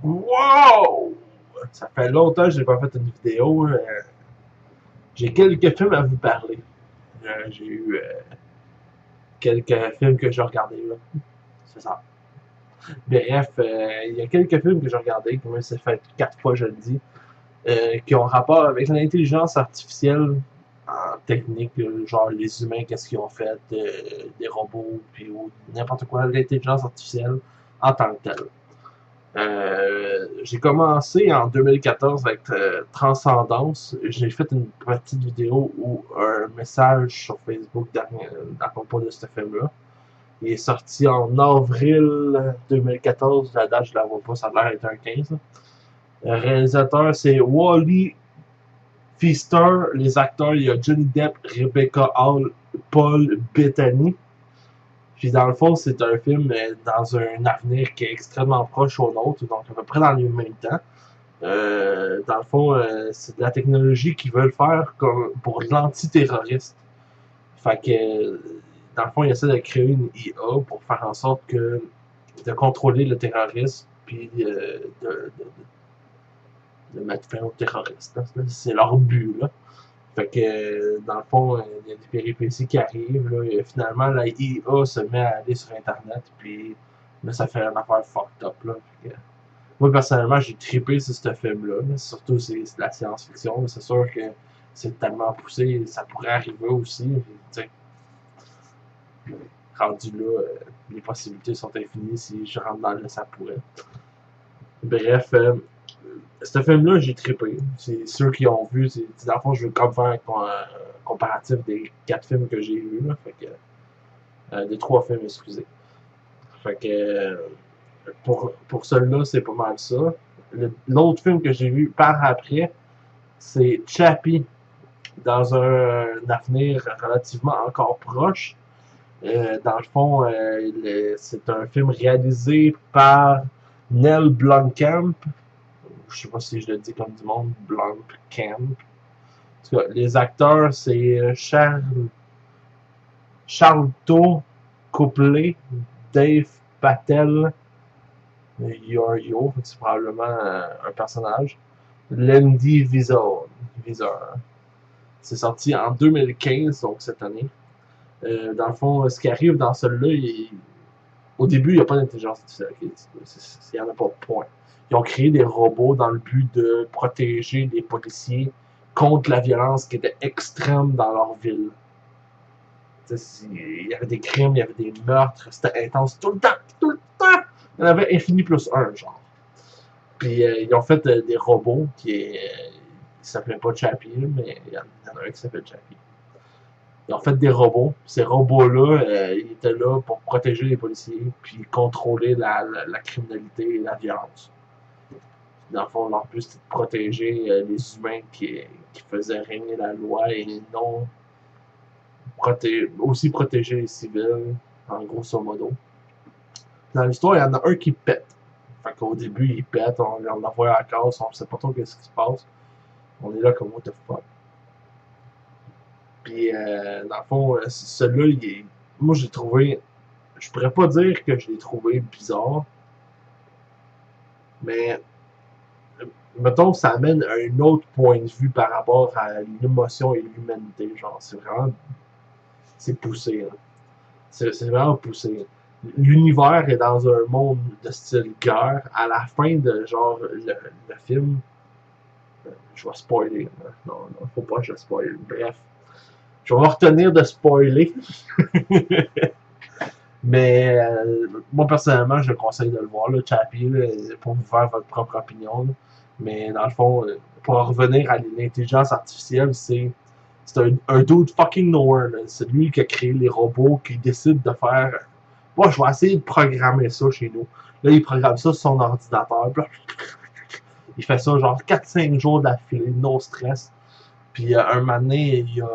Wow! Ça fait longtemps que j'ai pas fait une vidéo. J'ai quelques films à vous parler. J'ai eu quelques films que j'ai regardés, là. C'est ça. Bref, il y a quelques films que j'ai regardés, comme ça fait 4 fois je le dis, qui ont rapport avec l'intelligence artificielle en technique, genre les humains, qu'est-ce qu'ils ont fait, des robots, puis ou n'importe quoi, l'intelligence artificielle en tant que telle. J'ai commencé en 2014 avec Transcendance. J'ai fait une petite vidéo ou un message sur Facebook à propos de ce film-là. Il est sorti en avril 2014. La date, je la vois pas, ça a l'air d'être un 15. Le réalisateur, c'est Wally Pfister. Les acteurs, il y a Johnny Depp, Rebecca Hall, Paul Bettany. Puis dans le fond, c'est un film dans un avenir qui est extrêmement proche au nôtre, donc à peu près dans le même temps. Dans le fond, c'est de la technologie qu'ils veulent faire comme pour l'antiterroriste. Fait que, dans le fond, ils essaient de créer une IA pour faire en sorte que de contrôler le terrorisme, puis de mettre fin aux terroristes. C'est leur but, là. Fait que, dans le fond, il y a des péripéties qui arrivent. Là, et finalement, la IA se met à aller sur Internet, puis là, ça fait une affaire fucked up. Là. Fait que, moi, personnellement, j'ai trippé sur ce film-là. Surtout, c'est de la science-fiction. C'est sûr que c'est tellement poussé, ça pourrait arriver aussi. Puis, rendu là, les possibilités sont infinies. Si je rentre dans le ça pourrait. Bref, ce film-là, j'ai trippé. C'est ceux qui ont vu. Dans le fond, je veux comme faire un comparatif des 4 films que j'ai vus. Là, fait que, des 3 films, excusez. Fait que pour celui-là, c'est pas mal ça. L'autre film que j'ai vu par après, c'est Chappie, dans un avenir relativement encore proche. Dans le fond, c'est un film réalisé par Nell Blomkamp. Je sais pas si je le dis comme du monde, Blomkamp. En tout cas, les acteurs, c'est Charlton Copley, Dave Patel, Yorio, c'est probablement un personnage. Lendy Visor. C'est sorti en 2015, donc cette année. Dans le fond, ce qui arrive dans celui-là, au début, il n'y a pas d'intelligence artificielle. Il n'y en a pas de point. Ils ont créé des robots dans le but de protéger les policiers contre la violence qui était extrême dans leur ville. Il y avait des crimes, il y avait des meurtres, c'était intense tout le temps, tout le temps. Il y en avait infini plus un, genre. Puis ils ont fait des robots qui s'appelaient pas Chappie, mais il y en a un qui s'appelle Chappie. Ils ont fait des robots. Ces robots-là, ils étaient là pour protéger les policiers puis contrôler la criminalité et la violence. Dans le fond, leur but, c'était de protéger les humains qui faisaient régner la loi et non aussi protéger les civils, en grosso modo. Dans l'histoire, il y en a un qui pète. Fait qu'au début, il pète, on l'envoie à la casse, on sait pas trop qu'est-ce qui se passe. On est là comme what the fuck. Puis, dans le fond, celui-là, moi, j'ai trouvé. Je pourrais pas dire que je l'ai trouvé bizarre, mais mettons que ça amène un autre point de vue par rapport à l'émotion et l'humanité. Genre, c'est vraiment. C'est poussé. Hein. C'est vraiment poussé. L'univers est dans un monde de style guerre. À la fin de genre le film, je vais spoiler. Non, faut pas que je spoil. Bref, je vais me retenir de spoiler. Mais moi, personnellement, je conseille de le voir, là, Chappie, là, pour vous faire votre propre opinion. Là. Mais dans le fond, pour en revenir à l'intelligence artificielle, c'est un dude fucking nowhere. C'est lui qui a créé les robots, qui décide de faire. Moi, je vais essayer de programmer ça chez nous. Là, il programme ça sur son ordinateur. Puis là, il fait ça genre 4-5 jours d'affilée, no stress. Puis un moment donné, il y a.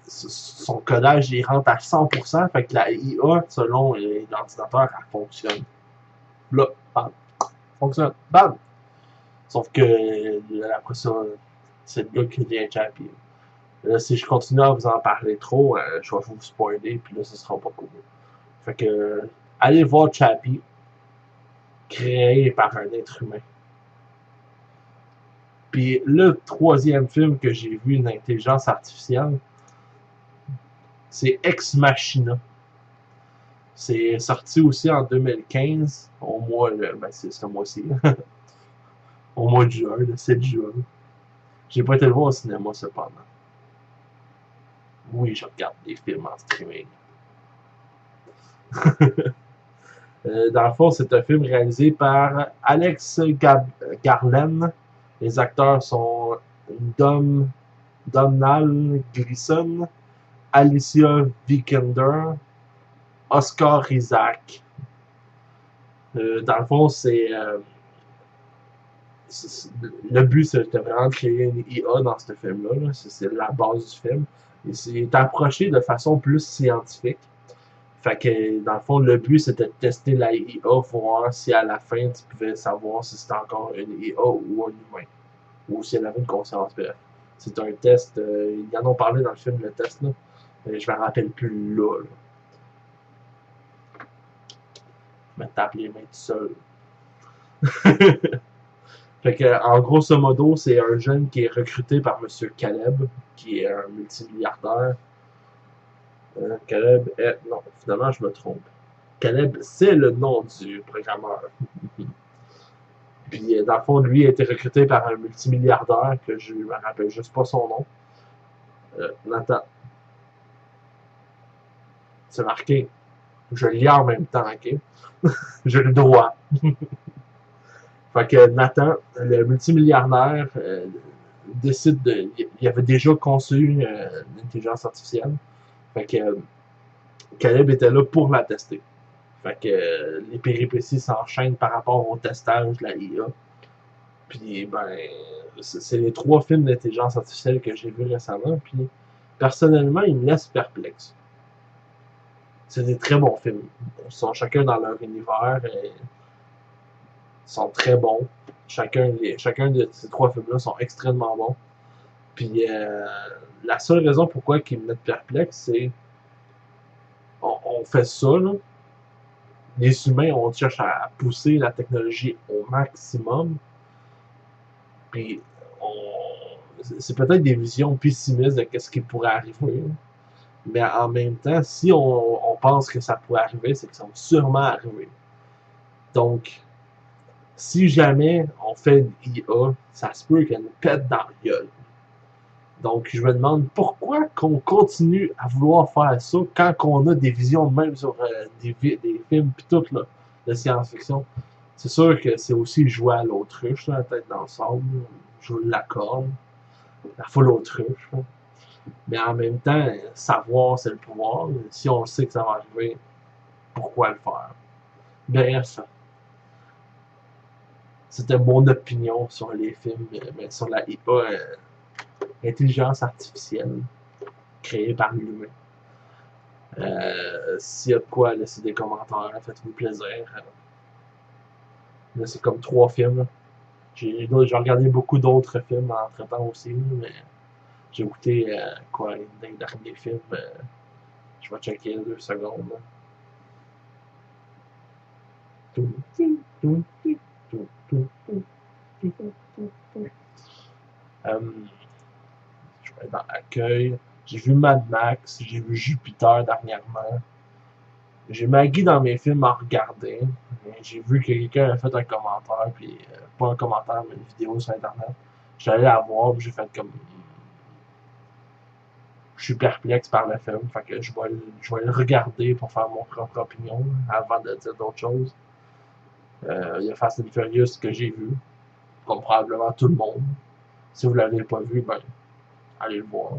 Son codage il rentre à 100%, fait que la IA, selon l'ordinateur, elle fonctionne. Là, bam, fonctionne, bam! Sauf que, après ça, c'est le gars qui devient Chappie. Là, si je continue à vous en parler trop, je vais vous spoiler, puis là, ce sera pas cool. Fait que, allez voir Chappie. créé par un être humain. Puis le troisième film que j'ai vu d'intelligence artificielle, c'est Ex Machina. C'est sorti aussi en 2015, au mois, ben c'est ce mois-ci, au mois de juin, le 7 juin. J'ai pas été le voir au cinéma cependant. Oui, je regarde des films en streaming. Dans le fond, c'est un film réalisé par Alex Garland. Les acteurs sont Domhnall Gleeson, Alicia Vikander, Oscar Isaac. Dans le fond, le but, c'était vraiment de créer une IA dans ce film-là. C'est la base du film. Et c'est approché de façon plus scientifique. Fait que, dans le fond, le but, c'était de tester la IA pour voir si à la fin, tu pouvais savoir si c'était encore une IA ou un humain. Ou si elle avait une conscience, bref. C'est un test. Ils en ont parlé dans le film, le test, là. Mais je me rappelle plus là. Je me tape les mains tout seul. Fait que, en grosso modo, c'est un jeune qui est recruté par M. Caleb, qui est un multimilliardaire. Caleb est... Non, finalement, je me trompe. Caleb, c'est le nom du programmeur. Puis, dans le fond, lui a été recruté par un multimilliardaire, que je me rappelle juste pas son nom. Nathan. C'est marqué. Je lis en même temps, ok? J'ai le droit. Fait que Nathan, le multimilliardaire, décide de. Il avait déjà conçu l'intelligence artificielle. Fait que Caleb était là pour la tester. Fait que les péripéties s'enchaînent par rapport au testage de la IA. Puis, ben, c'est les 3 films d'intelligence artificielle que j'ai vus récemment. Puis, personnellement, ils me laissent perplexe. C'est des très bons films. Ils sont chacun dans leur univers. Et ils sont très bons. Chacun de ces 3 films-là sont extrêmement bons. Puis, la seule raison pourquoi ils me mettent perplexe, c'est on fait ça, là. Les humains, on cherche à pousser la technologie au maximum. Puis, c'est peut-être des visions pessimistes de ce qui pourrait arriver. Mais en même temps, si on pense que ça pourrait arriver, c'est que ça va sûrement arriver. Donc, si jamais on fait une IA, ça se peut qu'elle nous pète dans la gueule. Donc, je me demande pourquoi qu'on continue à vouloir faire ça quand on a des visions même sur des films pis tout là, de science-fiction. C'est sûr que c'est aussi jouer à l'autruche, la tête dans le sable, jouer de la corde, la foule autruche. Là. Mais en même temps, savoir, c'est le pouvoir. Si on sait que ça va arriver, pourquoi le faire? Bref, c'était mon opinion sur les films, mais sur la IA, intelligence artificielle créée par l'humain. S'il y a de quoi, laissez des commentaires, faites-vous plaisir. Là, c'est comme 3 films. J'ai regardé beaucoup d'autres films entre-temps aussi, mais j'ai écouté les derniers films. Je vais checker 2 secondes. Je vais dans Accueil. J'ai vu Mad Max, j'ai vu Jupiter dernièrement. J'ai Maggie dans mes films à regarder. J'ai vu que quelqu'un a fait un commentaire, puis pas un commentaire, mais une vidéo sur internet. J'étais allé la voir, puis j'ai fait comme. Je suis perplexe par le film, fait que je vais le regarder pour faire mon propre opinion avant de dire d'autres choses. Il y a Fast and Furious que j'ai vu, comme probablement tout le monde. Si vous ne l'avez pas vu, ben, allez le voir.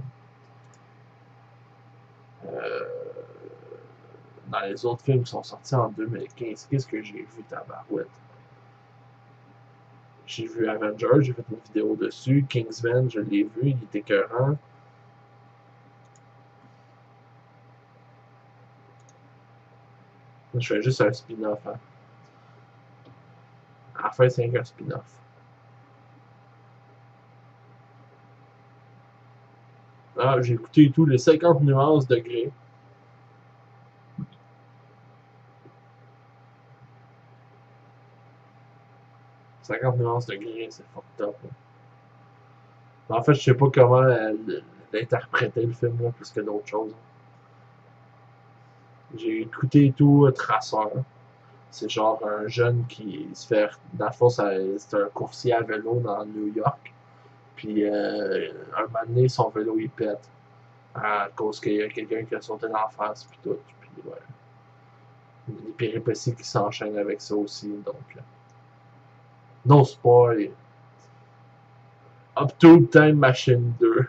Euh, dans les autres films qui sont sortis en 2015, qu'est-ce que j'ai vu, tabarouette? J'ai vu Avengers, j'ai fait une vidéo dessus. Kingsman, je l'ai vu, il était écœurant. Je fais juste un spin-off. Hein. À la fin, c'est un spin-off. Ah, j'ai écouté tout, les 50 nuances de Grey. 50 nuances de gris, c'est fucked up. Là. Mais en fait, je sais pas comment l'interpréter le film, là, plus que d'autres choses. J'ai écouté tout Traceur. C'est genre un jeune qui se fait. Dans le fond, c'est un coursier à vélo dans New York. Puis, un moment donné, son vélo, il pète. À cause qu'il y a quelqu'un qui a sauté dans la face, puis tout. Puis, ouais. Des péripéties qui s'enchaînent avec ça aussi. Donc, no spoil. Up to Time Machine 2.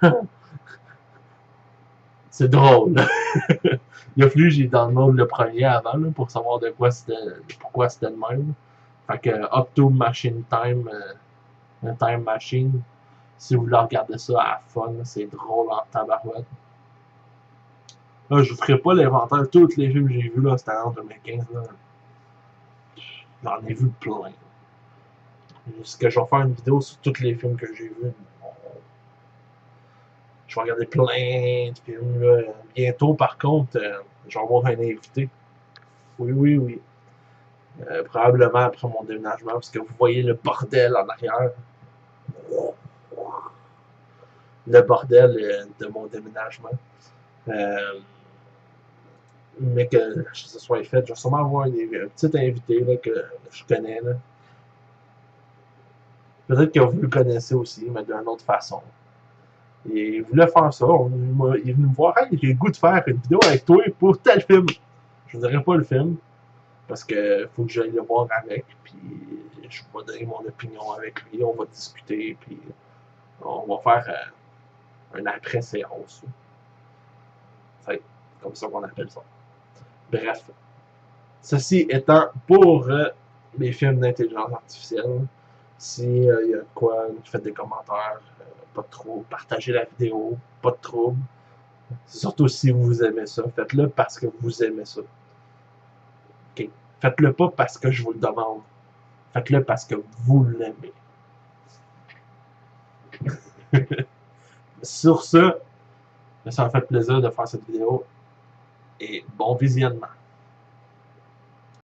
C'est drôle. Il a fallu que j'ai download le premier avant là, pour savoir de quoi pourquoi c'était le même. Fait que Up to Machine Time, un Time Machine, si vous voulez regarder ça à fun, c'est drôle en tabarouette. Là, je vous ferai pas l'inventaire de tous les films que j'ai vus là, c'était en 2015. Là. J'en ai vu plein. Ce que je vais faire une vidéo sur tous les films que j'ai vus. Je vais regarder plein de films. Là. Bientôt, par contre, je vais avoir un invité. Oui, oui, oui. Probablement après mon déménagement, parce que vous voyez le bordel en arrière. Le bordel de mon déménagement. Mais que ça soit fait, je vais sûrement avoir un petit invité là, que je connais. Là. Peut-être que vous le connaissez aussi, mais d'une autre façon. Et il voulait faire ça. Il est venu me voir. Hey, j'ai le goût de faire une vidéo avec toi pour tel film. Je ne dirais pas le film, parce qu'il faut que j'aille le voir avec. Puis je vais donner mon opinion avec lui. On va discuter. Puis on va faire un après-séance. C'est comme ça qu'on appelle ça. Bref. Ceci étant pour les films d'intelligence artificielle. Si il y a de quoi, faites des commentaires. Pas de trouble. Partagez la vidéo. Pas de trouble. Surtout si vous aimez ça. Faites-le parce que vous aimez ça. Okay. Faites-le pas parce que je vous le demande. Faites-le parce que vous l'aimez. Sur ce, ça m'a fait plaisir de faire cette vidéo et bon visionnement.